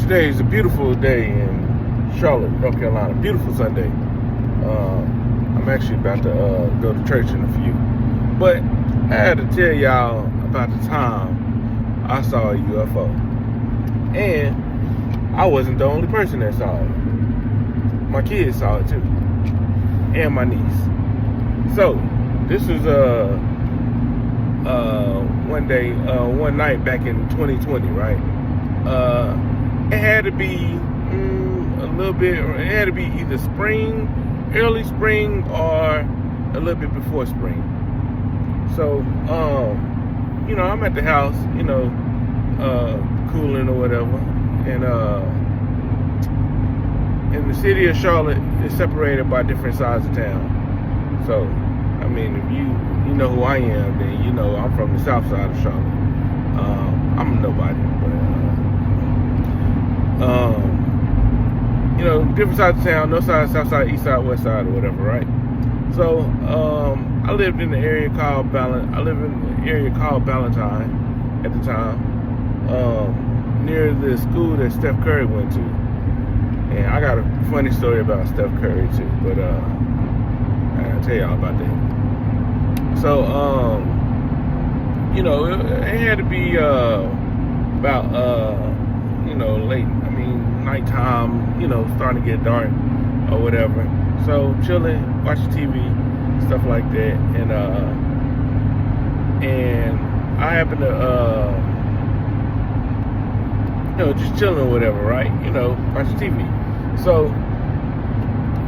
Today is a beautiful day in Charlotte, North Carolina. Beautiful Sunday. I'm actually about to go to church in a few. But I had to tell y'all about the time I saw a UFO. And I wasn't the only person that saw it. My kids saw it too. And my niece. So, this was one night back in 2020, right? It had to be it had to be either spring, early spring, or a little bit before spring. So, I'm at the house, cooling or whatever, and the city of Charlotte is separated by different sides of town. So, I mean, if you know who I am, then you know I'm from the south side of Charlotte. I'm a nobody, but different sides of town, north side, south side, east side, west side, or whatever, right? So, I lived in the area called Valentine at the time, near the school that Steph Curry went to. And I got a funny story about Steph Curry too, but I'll tell y'all about that. So, it had to be about late. I mean, nighttime. Starting to get dark or whatever. So chilling, watching TV, stuff like that, and I happen to just chilling or whatever, right? Watching TV. So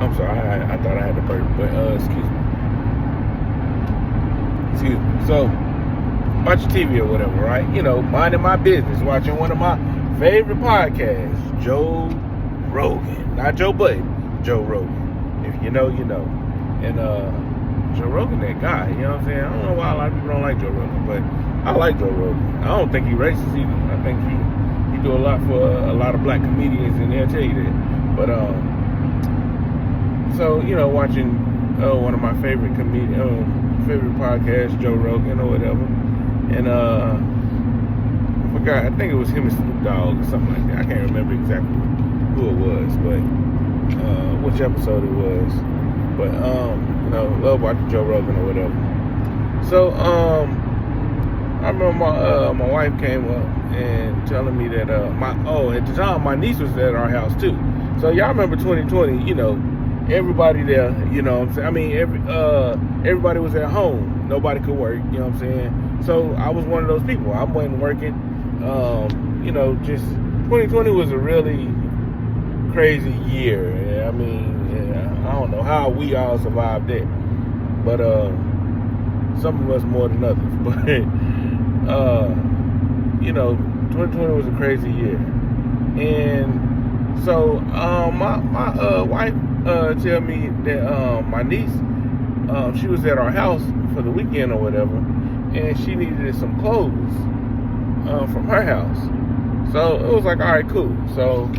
I'm sorry, I thought I had to burp, but excuse me. So watching TV or whatever, right? Minding my business, watching one of my favorite podcasts, Joe Rogan. Not Joe Budden, Joe Rogan. If you know, you know. And Joe Rogan, that guy, you know what I'm saying? I don't know why a lot of people don't like Joe Rogan, but I like Joe Rogan. I don't think he's racist either. I think he do a lot for a lot of black comedians, and they'll tell you that. But so watching one of my favorite favorite podcasts, Joe Rogan or whatever, and I forgot. I think it was him and Snoop Dogg or something like that. I can't remember exactly who it was, but which episode it was. But love watching Joe Rogan or whatever. So I remember my wife came up and telling me that at the time my niece was at our house too. So y'all remember 2020, everybody there, you know what I'm saying? I mean, everybody was at home. Nobody could work, you know what I'm saying? So I was one of those people. I wasn't working. Just 2020 was a really crazy year. I mean, I don't know how we all survived that, but some of us more than others. But 2020 was a crazy year, and so my wife tell me that my niece she was at our house for the weekend or whatever, and she needed some clothes from her house. So it was like, all right, cool. So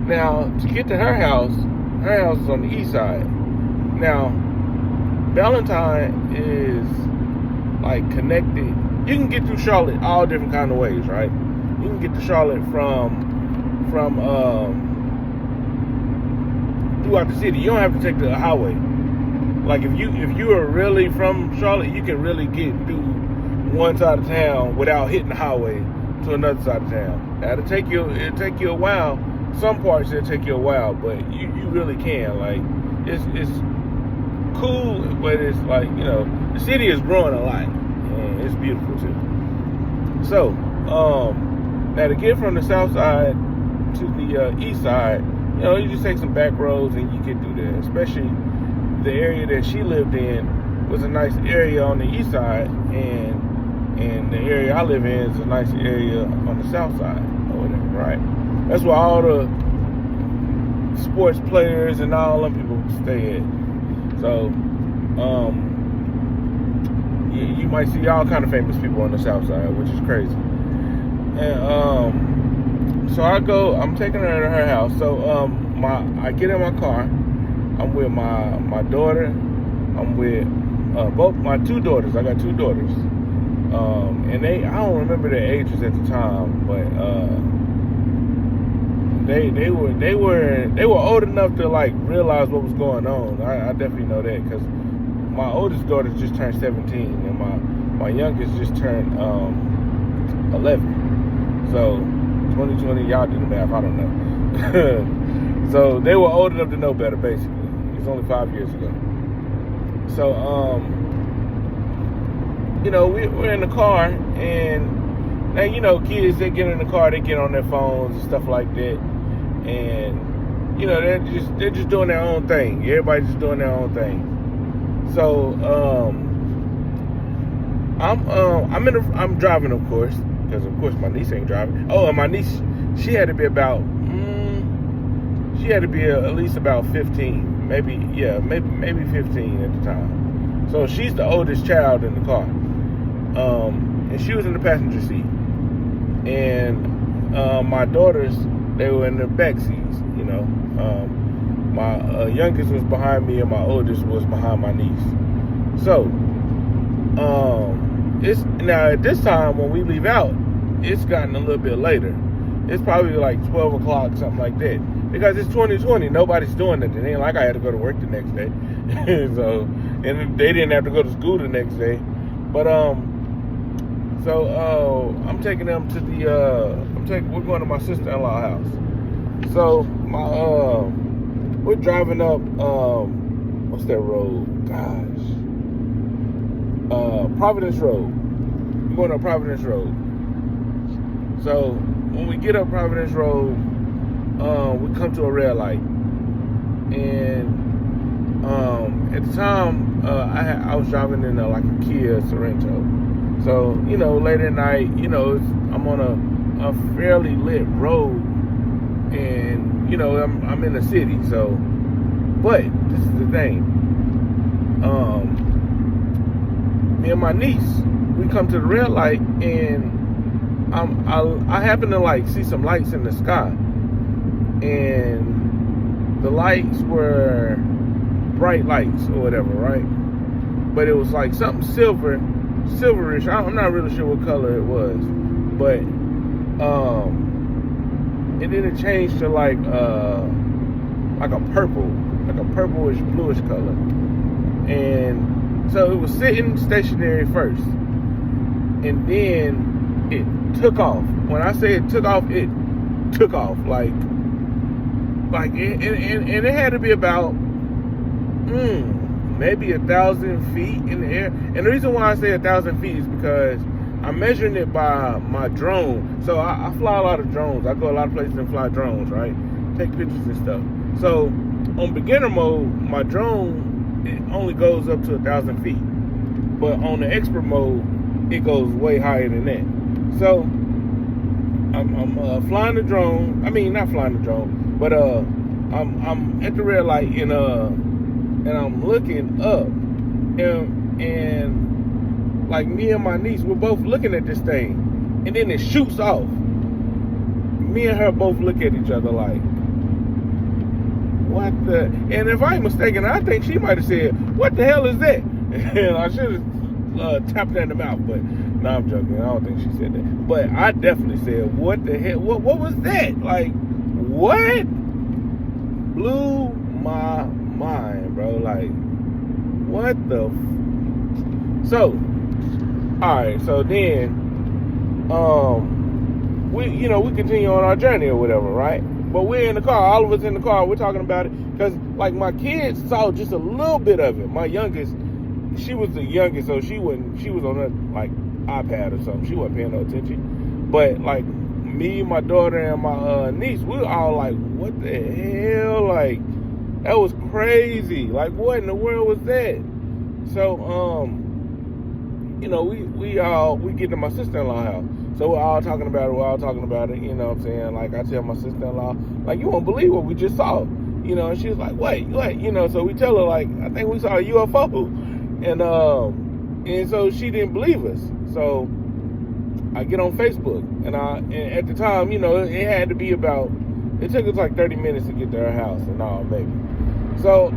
now to get to her house is on the east side. Now Valentine is like connected. You can get through Charlotte all different kind of ways, right? You can get to Charlotte from throughout the city. You don't have to take the highway. Like if you are really from Charlotte, you can really get through one side of town without hitting the highway to another side of town. Now it'll take you a while. Some parts it'll take you a while, but you really can. Like it's cool, but it's like, the city is growing a lot, and it's beautiful too. So now to get from the south side to the east side, you just take some back roads and you get through there. Especially the area that she lived in was a nice area on the east side, and the area I live in is a nice area on the south side or whatever, right? That's where all the sports players and all them people stay at. So you might see all kind of famous people on the south side, which is crazy. And so I'm taking her to her house. So I get in my car. I'm with my daughter. I'm with both my two daughters. I got two daughters. And I don't remember their ages at the time, but they were old enough to like realize what was going on. I definitely know that because my oldest daughter just turned 17 and my youngest just turned 11. So 2020, y'all do the math. I don't know. So they were old enough to know better. Basically, it's only 5 years ago. So we're in the car, and now kids, they get in the car, they get on their phones and stuff like that, and they're just doing their own thing. Everybody's just doing their own thing. So I'm driving, of course, because of course my niece ain't driving. Oh, and my niece, she had to be about at least about 15, maybe 15 at the time. So she's the oldest child in the car, and she was in the passenger seat, and my daughters, they were in the back seats. My youngest was behind me, and my oldest was behind my niece. So it's now at this time when we leave out, it's gotten a little bit later. It's probably like 12 o'clock, something like that. Because it's 2020, nobody's doing it. It ain't like I had to go to work the next day. So, and they didn't have to go to school the next day. But I'm taking them to we're going to my sister-in-law house. So we're driving up what's that road? Gosh. Providence Road. We're going up Providence Road. So when we get up Providence Road, we come to a red light, and at the time I was driving in like a Kia Sorento. So late at night, I'm on a fairly lit road, and I'm in the city. So, but this is the thing. Me and my niece, we come to the red light, and I happen to like see some lights in the sky, and the lights were bright lights or whatever, right? But it was like something silverish. I'm not really sure what color it was, but and then it changed to like a purplish bluish color, and so it was sitting stationary first, and then it took off. When I say it took off like and it had to be about maybe 1,000 feet in the air. And the reason why I say 1,000 feet is because I'm measuring it by my drone. So I fly a lot of drones. I go a lot of places and fly drones, right? Take pictures and stuff. So on beginner mode, my drone, it only goes up to 1,000 feet. But on the expert mode, it goes way higher than that. So I'm flying the drone. I mean, not flying the drone, but I'm at the red light, and I'm looking up, and like me and my niece, we're both looking at this thing, and then it shoots off. Me and her both look at each other like, what the? And if I ain't mistaken, I think she might have said, "What the hell is that?" And I should have tapped her in the mouth, but no, I'm joking. I don't think she said that. But I definitely said, "What the hell? What was that?" Like, what? Blew my mind, bro. Like, what the? So, all right. So then, we continue on our journey or whatever, right? But we're in the car. All of us in the car. We're talking about it because, like, my kids saw just a little bit of it. My youngest, she was the youngest, so she was on her like iPad or something. She wasn't paying no attention. But like me, my daughter, and my niece, we were all like, "What the hell?" Like, that was crazy. Like, what in the world was that? So, we get to my sister-in-law house. So we're all talking about it. You know what I'm saying? Like, I tell my sister-in-law, like, you won't believe what we just saw. And she was like, wait, so we tell her, like, I think we saw a UFO. And so she didn't believe us. So I get on Facebook, and at the time, it had to be about, it took us like 30 minutes to get to her house and all, maybe. So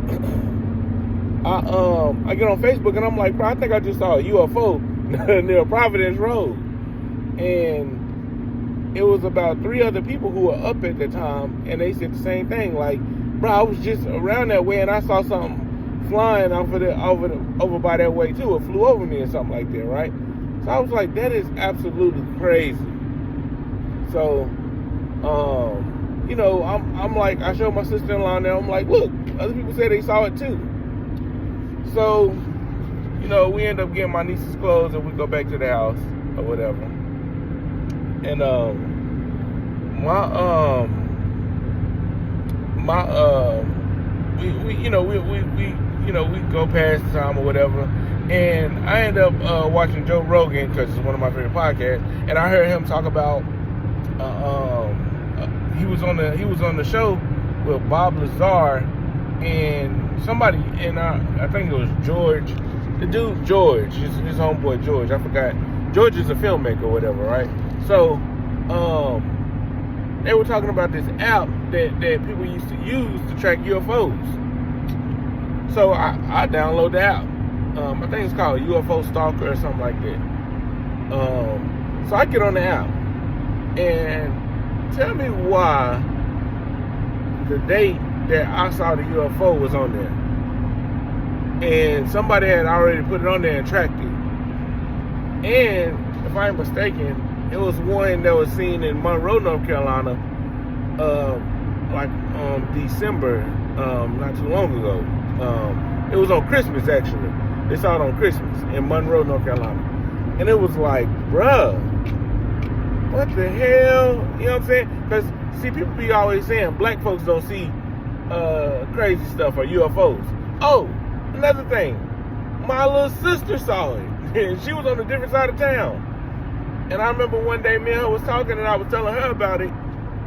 I get on Facebook, and I'm like, bro, I think I just saw a UFO near Providence Road. And it was about 3 other people who were up at the time, and they said the same thing. Like, bro, I was just around that way, and I saw something flying over by that way too. It flew over me or something like that, right? So I was like, that is absolutely crazy. So, you know, I'm like, I showed my sister-in-law now. I'm like, look, other people say they saw it too. So, you know, we end up getting my niece's clothes, and we go back to the house or whatever. And we go past the time or whatever, and I end up watching Joe Rogan because it's one of my favorite podcasts, and I heard him talk about he was on the show with Bob Lazar and somebody, and I think it was George, the dude George, his homeboy George, I forgot. George is a filmmaker or whatever, right? So they were talking about this app that people used to use to track UFOs. So I download the app. I think it's called UFO Stalker or something like that. So I get on the app, and tell me why the date that I saw the UFO was on there. And somebody had already put it on there and tracked it. And if I'm mistaken, it was one that was seen in Monroe, North Carolina, December, not too long ago. It was on Christmas, actually. They saw it on Christmas in Monroe, North Carolina. And it was like, bruh, what the hell? You know what I'm saying? Because, see, people be always saying black folks don't see crazy stuff or UFOs. Oh, another thing. My little sister saw it. And she was on a different side of town. And I remember one day me and her was talking, and I was telling her about it.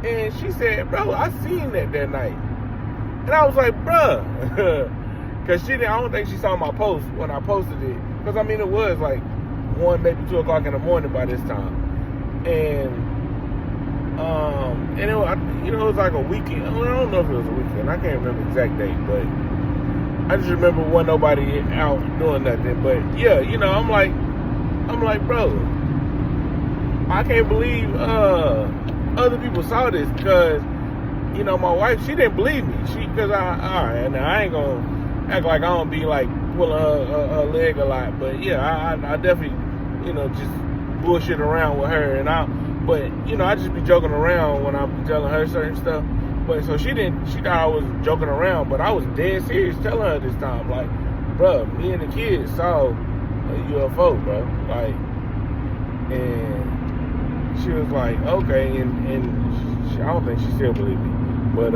And she said, bro, I seen that night. And I was like, bruh. Because I don't think she saw my post when I posted it. Because, I mean, it was like 1, maybe 2 o'clock in the morning by this time. And it was, it was like a weekend. I don't know if it was a weekend. I can't remember the exact date. But I just remember wasn't nobody out doing nothing. But, yeah, you know, I'm like, bro, I can't believe other people saw this. Because, you know, my wife, she didn't believe me. Because I ain't going to act like I don't be like pulling her leg a lot, but yeah, I definitely, you know, just bullshit around with her, but you know, I just be joking around when I'm telling her certain stuff. But so she thought I was joking around, but I was dead serious telling her this time, like, bro, me and the kids saw a UFO, bro, like, and she was like, okay, and I don't think she still believed me, but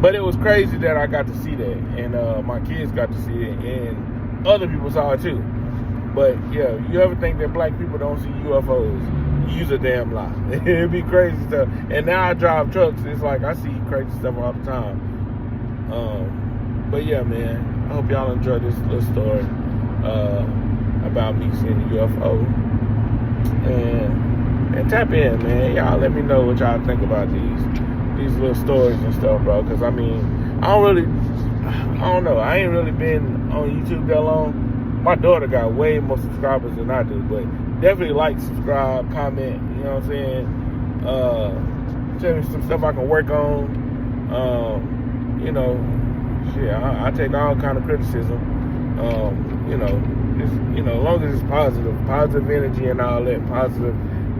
But it was crazy that I got to see that, and my kids got to see it, and other people saw it too. But yeah, you ever think that black people don't see UFOs? Use a damn lie. It'd be crazy stuff. And now I drive trucks. It's like I see crazy stuff all the time. But yeah, man, I hope y'all enjoyed this little story about me seeing the UFO. And tap in, man. Y'all let me know what y'all think about these little stories and stuff, bro, because I mean, I don't know, I ain't really been on YouTube that long. My daughter got way more subscribers than I do, but definitely like, subscribe, comment, you know what I'm saying, tell me some stuff I can work on, you know, shit, I take all kind of criticism, you know, as long as it's positive energy and all that, positive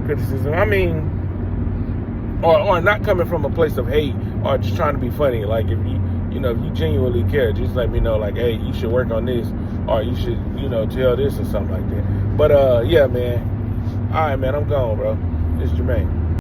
criticism, I mean, or not coming from a place of hate or just trying to be funny. Like, if you genuinely care, just let me know, like, hey, you should work on this, or you should, tell this or something like that. But yeah, man. All right, man, I'm gone, bro. It's Jermaine.